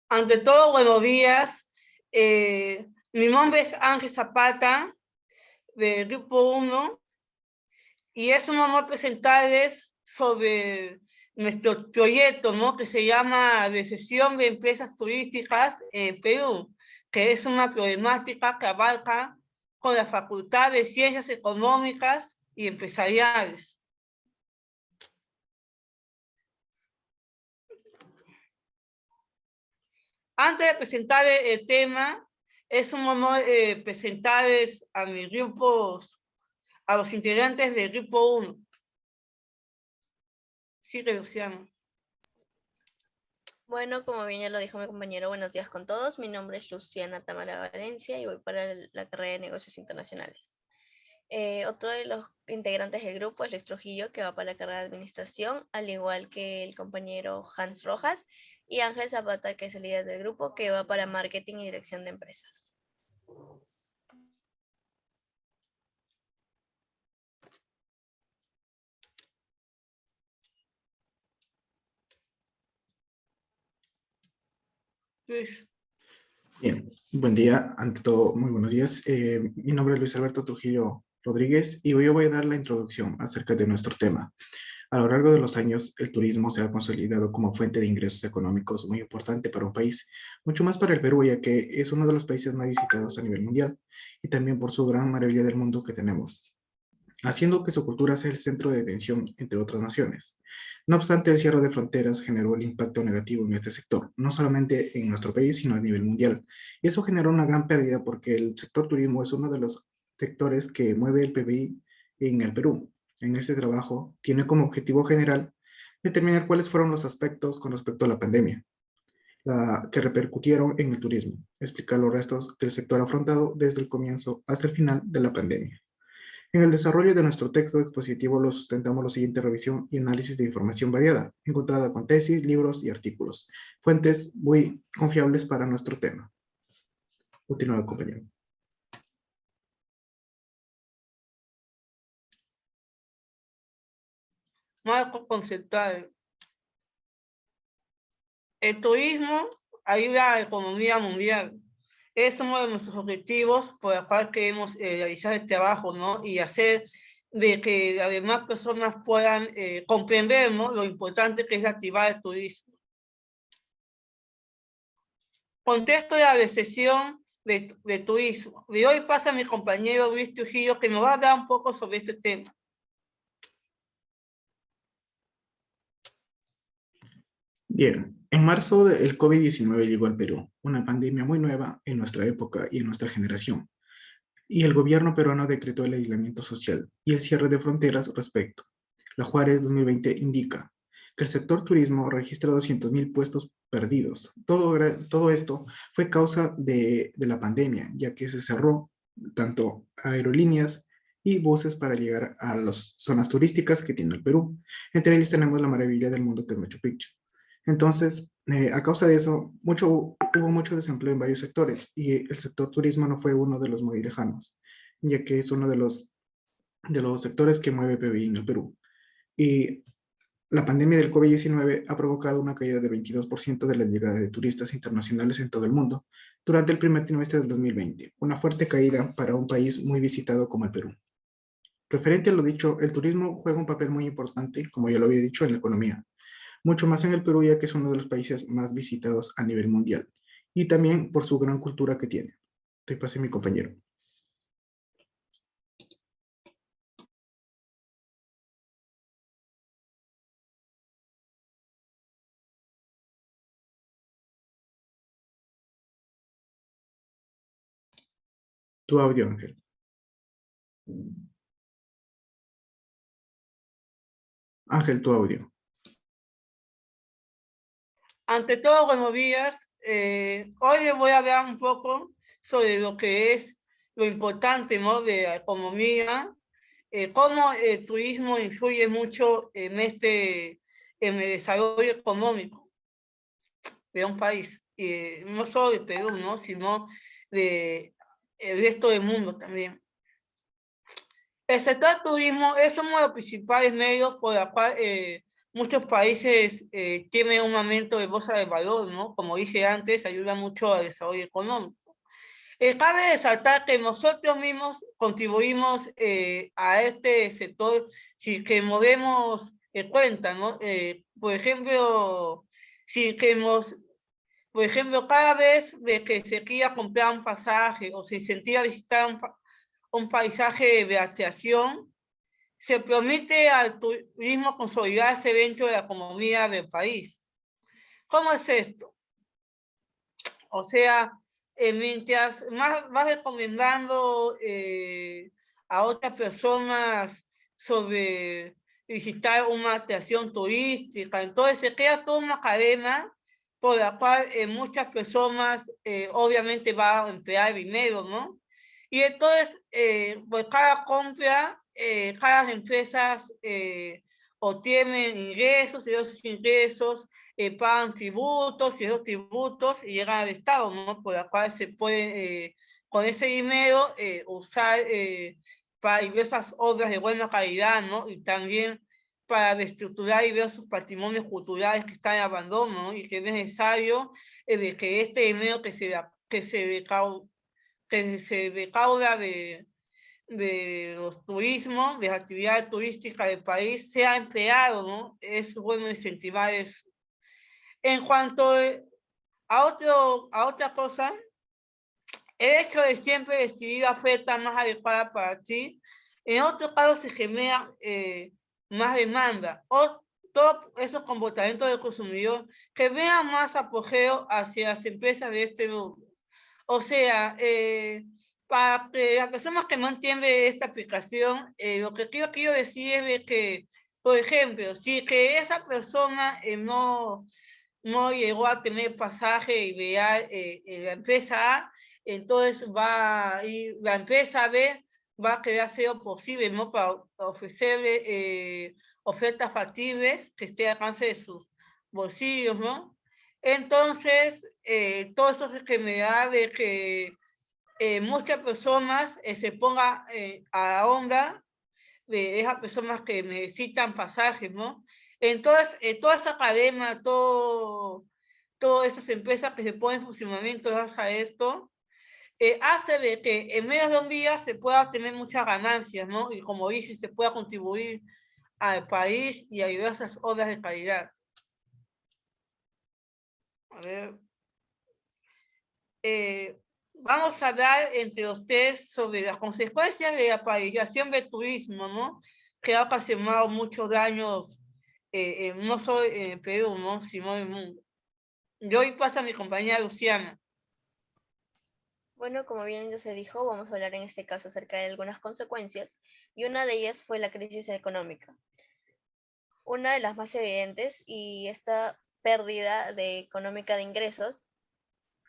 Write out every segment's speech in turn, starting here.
Ante todo, buenos días. Mi nombre es Ángel Zapata, del Grupo 1, y es un honor presentarles sobre nuestro proyecto, ¿no?, que se llama Recesión de Empresas Turísticas en Perú, que es una problemática que abarca con la Facultad de Ciencias Económicas y Empresariales. Antes de presentar el tema, es un honor presentarles a mis grupos, a los integrantes del Grupo 1. Sí, Luciano. Bueno, como bien ya lo dijo mi compañero, buenos días con todos. Mi nombre es Luciana Tamara Valencia y voy para la carrera de Negocios Internacionales. Otro de los integrantes del grupo es Luis Trujillo, que va para la carrera de Administración, al igual que el compañero Hans Rojas, y Ángel Zapata, que es el líder del grupo, que va para Marketing y Dirección de Empresas. Luis. Bien, buen día, ante todo, muy buenos días. Mi nombre es Luis Alberto Trujillo Rodríguez y hoy yo voy a dar la introducción acerca de nuestro tema. A lo largo de los años, el turismo se ha consolidado como fuente de ingresos económicos muy importante para un país, mucho más para el Perú, ya que es uno de los países más visitados a nivel mundial y también por su gran maravilla del mundo que tenemos, haciendo que su cultura sea el centro de atención entre otras naciones. No obstante, el cierre de fronteras generó el impacto negativo en este sector, no solamente en nuestro país, sino a nivel mundial. Y eso generó una gran pérdida porque el sector turismo es uno de los sectores que mueve el PBI en el Perú. En este trabajo tiene como objetivo general determinar cuáles fueron los aspectos con respecto a la pandemia que repercutieron en el turismo, explicar los restos que el sector ha afrontado desde el comienzo hasta el final de la pandemia. En el desarrollo de nuestro texto expositivo lo sustentamos la siguiente revisión y análisis de información variada, encontrada con tesis, libros y artículos, fuentes muy confiables para nuestro tema. Continúa, compañero. Marco conceptual. El turismo ayuda a la economía mundial. Es uno de nuestros objetivos por el cual queremos realizar este trabajo, ¿no? Y hacer de que las demás personas puedan comprender, ¿no?, lo importante que es activar el turismo. Contexto de la recesión de turismo. Y hoy pasa mi compañero Luis Trujillo, que nos va a hablar un poco sobre este tema. Bien, en marzo el COVID-19 llegó al Perú, una pandemia muy nueva en nuestra época y en nuestra generación, y el gobierno peruano decretó el aislamiento social y el cierre de fronteras respecto. La Juárez 2020 indica que el sector turismo registra 200.000 puestos perdidos. Todo esto fue causa de la pandemia, ya que se cerró tanto aerolíneas y buses para llegar a las zonas turísticas que tiene el Perú. Entre ellas tenemos la maravilla del mundo que es Machu Picchu. Entonces, a causa de eso, hubo mucho desempleo en varios sectores y el sector turismo no fue uno de los muy lejanos, ya que es uno de los sectores que mueve PBI en el Perú. Y la pandemia del COVID-19 ha provocado una caída del 22% de la llegada de turistas internacionales en todo el mundo durante el primer trimestre del 2020, una fuerte caída para un país muy visitado como el Perú. Referente a lo dicho, el turismo juega un papel muy importante, como ya lo había dicho, en la economía, mucho más en el Perú, ya que es uno de los países más visitados a nivel mundial, y también por su gran cultura que tiene. Te pasé mi compañero. Tu audio, Ángel. Ángel, tu audio. Ante todo, buenos días. Hoy les voy a hablar un poco sobre lo que es lo importante, ¿no?, de la economía, cómo el turismo influye mucho en el desarrollo económico de un país, no solo de Perú, ¿no?, sino de el resto del mundo también. El sector turismo es uno de los principales medios por el cual muchos países tienen un aumento de bolsa de valor, ¿no? Como dije antes, ayuda mucho al desarrollo económico. Cabe resaltar que nosotros mismos contribuimos a este sector si que movemos cuenta, ¿no? Por ejemplo, si queremos, por ejemplo, cada vez que se quiera comprar un pasaje o se incentiva a visitar un paisaje de atracción, se permite al turismo consolidarse dentro de la economía del país. ¿Cómo es esto? O sea, mientras más vas recomendando a otras personas sobre visitar una atracción turística, entonces se crea toda una cadena por la cual muchas personas obviamente van a emplear dinero, ¿no? Y entonces, por cada compra, cada empresas obtienen ingresos y esos ingresos pagan tributos y esos tributos llegan al Estado, ¿no? Por la cual se puede, con ese dinero, usar para diversas obras de buena calidad, ¿no? Y también para reestructurar diversos patrimonios culturales que están en abandono, ¿no? Y que es necesario de que este dinero que se recauda de los turismos, de las actividades turísticas del país, sea empleado, ¿no? Es bueno incentivar eso. En cuanto a otra cosa, el hecho de siempre decidir la oferta más adecuada para ti, en otros casos se genera más demanda, o todos esos comportamientos del consumidor generan más apogeo hacia las empresas de este rubro. O sea, para las personas que no entienden esta aplicación, lo que quiero decir es de que, por ejemplo, si que esa persona no llegó a tener pasaje ideal en la empresa A, entonces va a ir, la empresa B va a querer hacer lo posible, ¿no? Para ofrecerle ofertas factibles que esté al alcance de sus bolsillos, ¿no? Entonces, todo eso es que me da de que muchas personas se pongan a la onda de esas personas que necesitan pasajes, ¿no? Entonces, toda esa cadena, todas esas empresas que se ponen en funcionamiento gracias a esto, hace de que en menos de un día se pueda tener muchas ganancias, ¿no? Y como dije, se pueda contribuir al país y a diversas obras de calidad. A ver. Vamos a hablar entre ustedes sobre las consecuencias de la paralización del turismo, ¿no? Que ha ocasionado muchos daños, no solo en Perú, ¿no? Sino en el mundo. Yo hoy paso a mi compañera Luciana. Bueno, como bien ya se dijo, vamos a hablar en este caso acerca de algunas consecuencias, y una de ellas fue la crisis económica. Una de las más evidentes, y esta pérdida económica de ingresos,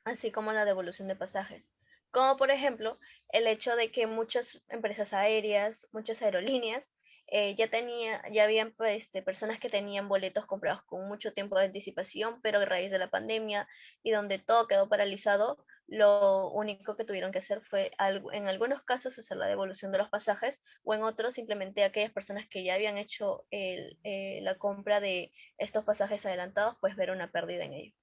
así como la devolución de pasajes. Como por ejemplo, el hecho de que muchas empresas aéreas, muchas aerolíneas, ya habían personas que tenían boletos comprados con mucho tiempo de anticipación, pero a raíz de la pandemia y donde todo quedó paralizado, lo único que tuvieron que hacer fue, en algunos casos, hacer la devolución de los pasajes, o en otros, simplemente aquellas personas que ya habían hecho la compra de estos pasajes adelantados, pues ver una pérdida en ello.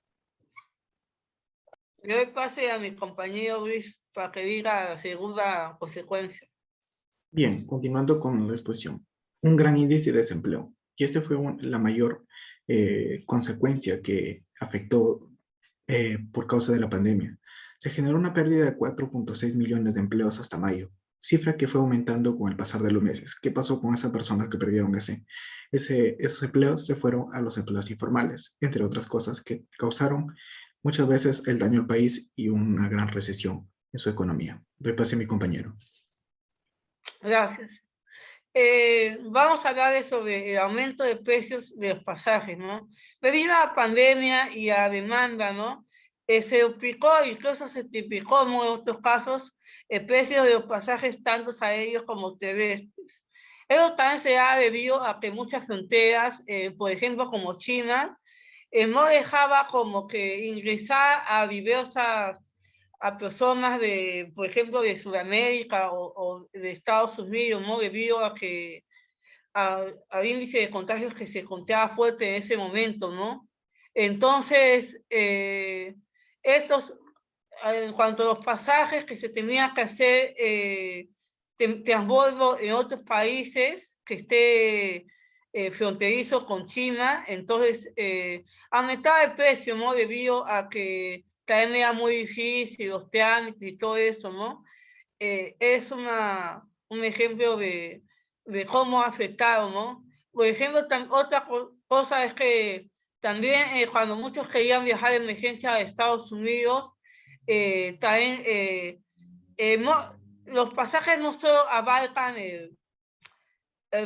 Yo hoy pase a mi compañero Luis para que diga la segunda consecuencia. Bien, continuando con la exposición. Un gran índice de desempleo. Y este fue la mayor consecuencia que afectó por causa de la pandemia. Se generó una pérdida de 4.6 millones de empleos hasta mayo, cifra que fue aumentando con el pasar de los meses. ¿Qué pasó con esas personas que perdieron esos empleos? Se fueron a los empleos informales, entre otras cosas que causaron muchas veces el daño al país y una gran recesión en su economía. Doy pase a mi compañero. Gracias. Vamos a hablar sobre el aumento de precios de los pasajes, ¿no? Debido a la pandemia y a la demanda, ¿no? Se duplicó, incluso se triplicó en otros casos, el precio de los pasajes tanto aéreos como terrestres. Eso también se da debido a que muchas fronteras, por ejemplo, como China, no dejaba como que ingresar a diversas a personas de, por ejemplo, de Sudamérica o de Estados Unidos, ¿no? Debido a que al índice de contagios que se encontraba fuerte en ese momento, ¿no? Entonces, en cuanto a los pasajes que se tenían que hacer, transbordo en otros países que esté fronterizo con China, entonces aumentaba el precio, ¿no? Debido a que también era muy difícil, los trámites y todo eso, ¿no? Es un ejemplo de cómo ha afectado, ¿no? Por ejemplo, otra cosa es que también cuando muchos querían viajar de emergencia a Estados Unidos, también los pasajes no solo abarcan el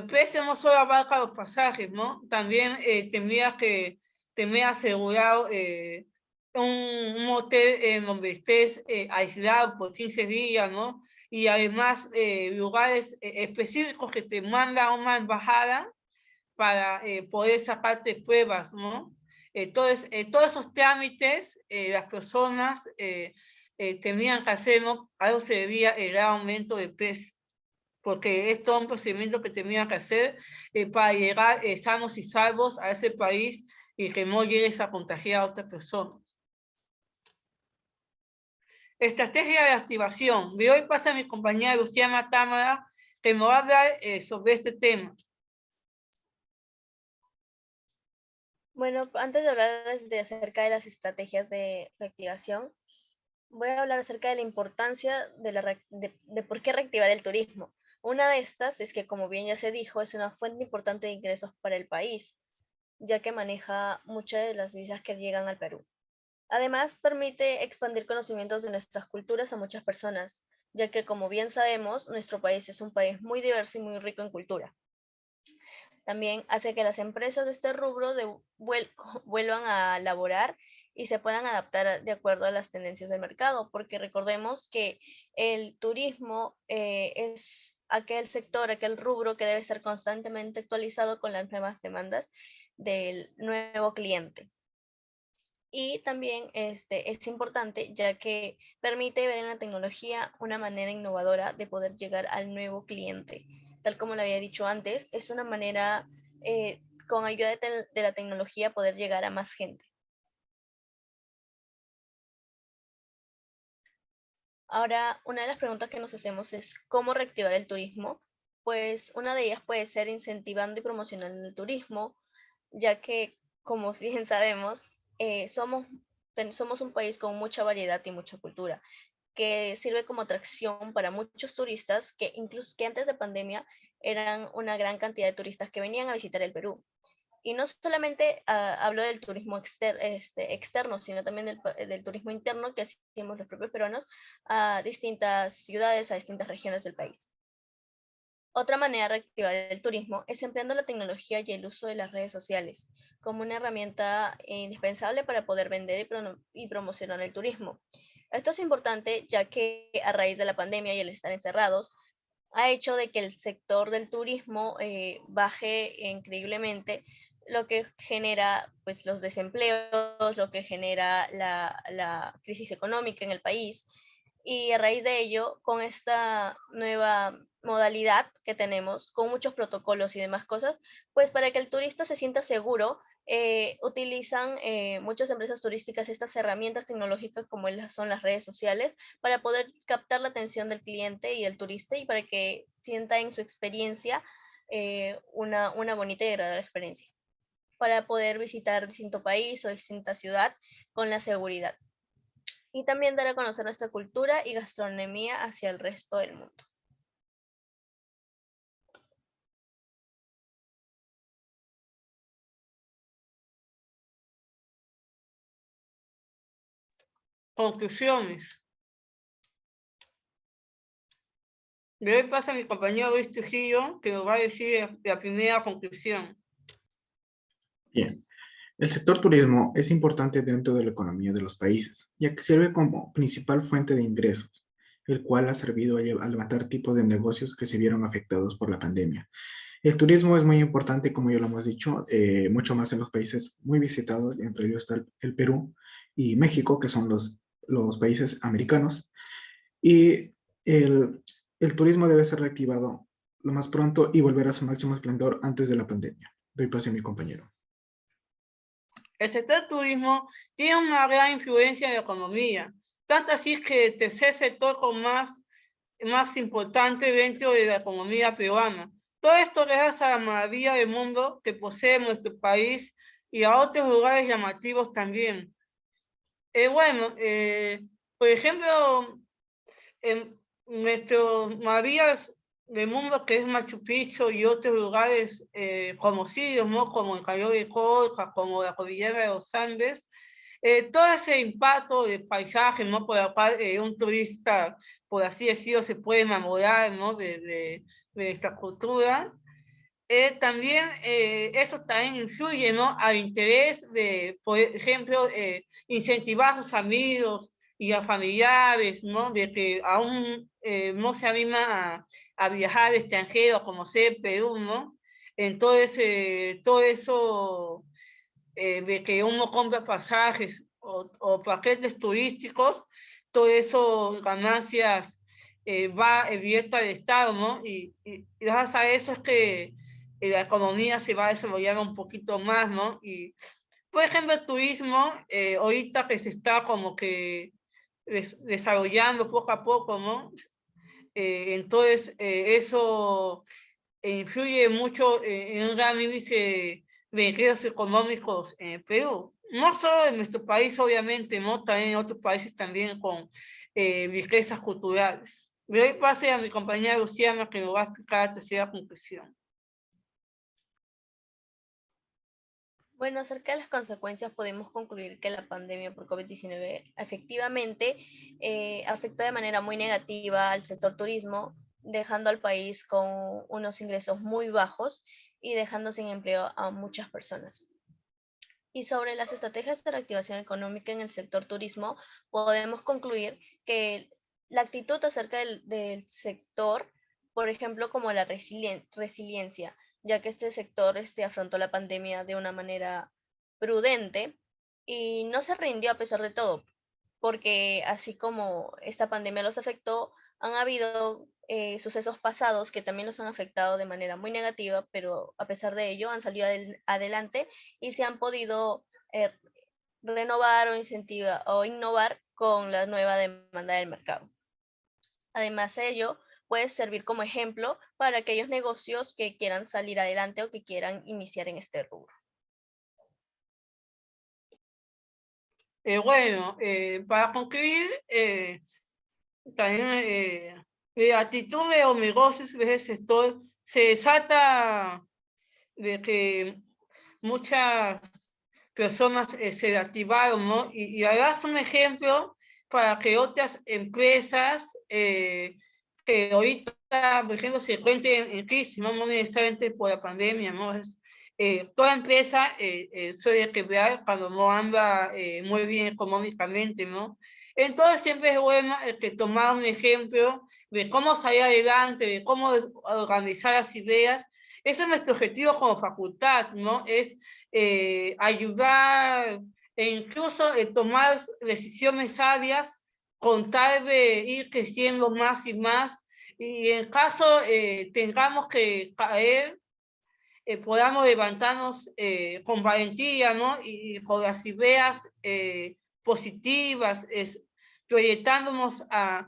precio, no solo abarca los pasajes, ¿no? También tendría que tener asegurado un hotel en donde estés aislado por 15 días, ¿no? Y además lugares específicos que te manda una embajada para poder sacarte pruebas, ¿no? Entonces, todos esos trámites, las personas tenían que hacer, ¿no? Algo se debía el aumento de precio, porque es todo un procedimiento que tenían que hacer para llegar sanos y salvos a ese país y que no llegues a contagiar a otras personas. Estrategia de activación. De hoy pasa mi compañera Luciana Támara, que nos va a hablar sobre este tema. Bueno, antes de hablar acerca de las estrategias de reactivación, voy a hablar acerca de la importancia de por qué reactivar el turismo. Una de estas es que, como bien ya se dijo, es una fuente importante de ingresos para el país, ya que maneja muchas de las divisas que llegan al Perú. Además, permite expandir conocimientos de nuestras culturas a muchas personas, ya que, como bien sabemos, nuestro país es un país muy diverso y muy rico en cultura. También hace que las empresas de este rubro vuelvan a laborar y se puedan adaptar de acuerdo a las tendencias del mercado, porque recordemos que el turismo es aquel sector, aquel rubro que debe estar constantemente actualizado con las nuevas demandas del nuevo cliente. Y también es importante, ya que permite ver en la tecnología una manera innovadora de poder llegar al nuevo cliente. Tal como lo había dicho antes, es una manera, con ayuda de la tecnología, poder llegar a más gente. Ahora, una de las preguntas que nos hacemos es ¿cómo reactivar el turismo? Pues una de ellas puede ser incentivando y promocionando el turismo, ya que, como bien sabemos, somos un país con mucha variedad y mucha cultura, que sirve como atracción para muchos turistas que incluso que antes de pandemia eran una gran cantidad de turistas que venían a visitar el Perú. Y no solamente hablo del turismo externo, sino también del turismo interno que hacemos los propios peruanos a distintas ciudades, a distintas regiones del país. Otra manera de reactivar el turismo es empleando la tecnología y el uso de las redes sociales como una herramienta indispensable para poder vender y promocionar el turismo. Esto es importante ya que a raíz de la pandemia y el estar encerrados, ha hecho de que el sector del turismo baje increíblemente, lo que genera pues los desempleos, lo que genera la crisis económica en el país. Y a raíz de ello, con esta nueva modalidad que tenemos, con muchos protocolos y demás cosas, pues para que el turista se sienta seguro, utilizan muchas empresas turísticas estas herramientas tecnológicas como son las redes sociales para poder captar la atención del cliente y del turista y para que sienta en su experiencia una bonita y agradable experiencia para poder visitar distinto país o distinta ciudad con la seguridad. Y también dar a conocer nuestra cultura y gastronomía hacia el resto del mundo. Conclusiones. De hoy pasa mi compañero Luis Trujillo, que nos va a decir la primera conclusión. Bien. El sector turismo es importante dentro de la economía de los países, ya que sirve como principal fuente de ingresos, el cual ha servido a levantar tipos de negocios que se vieron afectados por la pandemia. El turismo es muy importante, como ya lo hemos dicho, mucho más en los países muy visitados, entre ellos está el Perú y México, que son los países americanos. Y el turismo debe ser reactivado lo más pronto y volver a su máximo esplendor antes de la pandemia. Doy paso a mi compañero. El sector turismo tiene una gran influencia en la economía, tanto así que el tercer sector más importante dentro de la economía peruana. Todo esto gracias a la maravilla del mundo que posee nuestro país y a otros lugares llamativos también. Por ejemplo, en nuestros maravillas del mundo que es Machu Picchu y otros lugares conocidos, ¿no? Como el Cayo de Colca, como la cordillera de los Andes, todo ese impacto del paisaje, ¿no? Por el cual un turista, por así decirlo, se puede enamorar, ¿no? de esta cultura. También eso también influye, ¿no? Al interés de, por ejemplo, incentivar a sus amigos y a familiares, ¿no? De que aún no se anima a viajar al extranjero, a conocer Perú, ¿no? Entonces, todo eso de que uno compra pasajes o paquetes turísticos, todo eso, ganancias, va directo al Estado, ¿no? Y gracias a eso es que la economía se va desarrollando un poquito más, ¿no? Y, por ejemplo, el turismo, ahorita que se está como que desarrollando poco a poco, ¿no? Entonces, eso influye mucho en un gran índice de ingresos económicos en Perú. No solo en nuestro país, obviamente, ¿no? También en otros países también con riquezas culturales. Le doy pase a mi compañera Luciana que nos va a explicar la tercera conclusión. Bueno, acerca de las consecuencias podemos concluir que la pandemia por COVID-19 efectivamente afectó de manera muy negativa al sector turismo, dejando al país con unos ingresos muy bajos y dejando sin empleo a muchas personas. Y sobre las estrategias de reactivación económica en el sector turismo, podemos concluir que la actitud acerca del sector, por ejemplo, como la resiliencia, ya que este sector afrontó la pandemia de una manera prudente y no se rindió a pesar de todo, porque así como esta pandemia los afectó, han habido sucesos pasados que también los han afectado de manera muy negativa, pero a pesar de ello han salido adelante y se han podido eh, renovar o innovar con la nueva demanda del mercado. Además de ello, puede servir como ejemplo para aquellos negocios que quieran salir adelante o que quieran iniciar en este rubro. Para concluir, también la actitud de los negocios de ese sector se desata de que muchas personas se activaron, ¿no? Y harás un ejemplo para que otras empresas que ahorita, por ejemplo, se encuentren en crisis, no necesariamente por la pandemia, ¿no? Toda empresa suele quebrar cuando no anda muy bien económicamente, ¿no? Entonces siempre es bueno que tomar un ejemplo de cómo salir adelante, de cómo organizar las ideas. Ese es nuestro objetivo como facultad, ¿no? Es ayudar e incluso tomar decisiones sabias con tal de ir creciendo más y más. Y en caso tengamos que caer, podamos levantarnos con valentía, ¿no? Y con las ideas positivas, proyectándonos a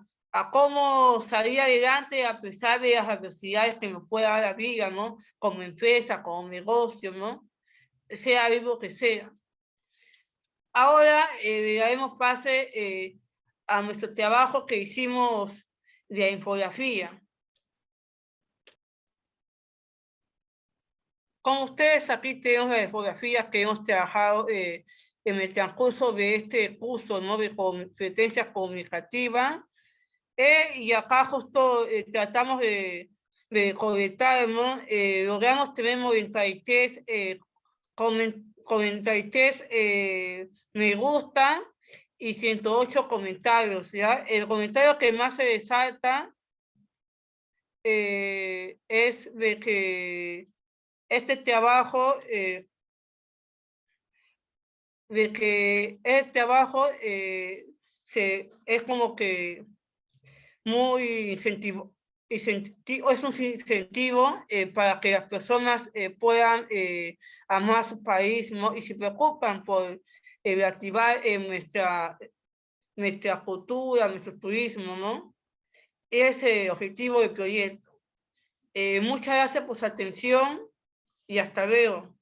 cómo salir adelante a pesar de las adversidades que nos pueda dar la vida, ¿no? Como empresa, como negocio, ¿no? Sea algo que sea. Ahora le daremos pase a nuestro trabajo que hicimos de infografía. Con ustedes aquí tenemos la infografía que hemos trabajado en el transcurso de este curso, ¿no? De competencia comunicativa. Y acá justo tratamos de colectar, ¿no? Logramos tener 93 me gusta y 108 comentarios, ¿ya? El comentario que más se resalta es de que este trabajo, es como que muy es un incentivo para que las personas puedan amar su país, ¿no? Y se preocupan por reactivar nuestra cultura, nuestro turismo, ¿no? Es el objetivo del proyecto. Muchas gracias por su atención y hasta luego.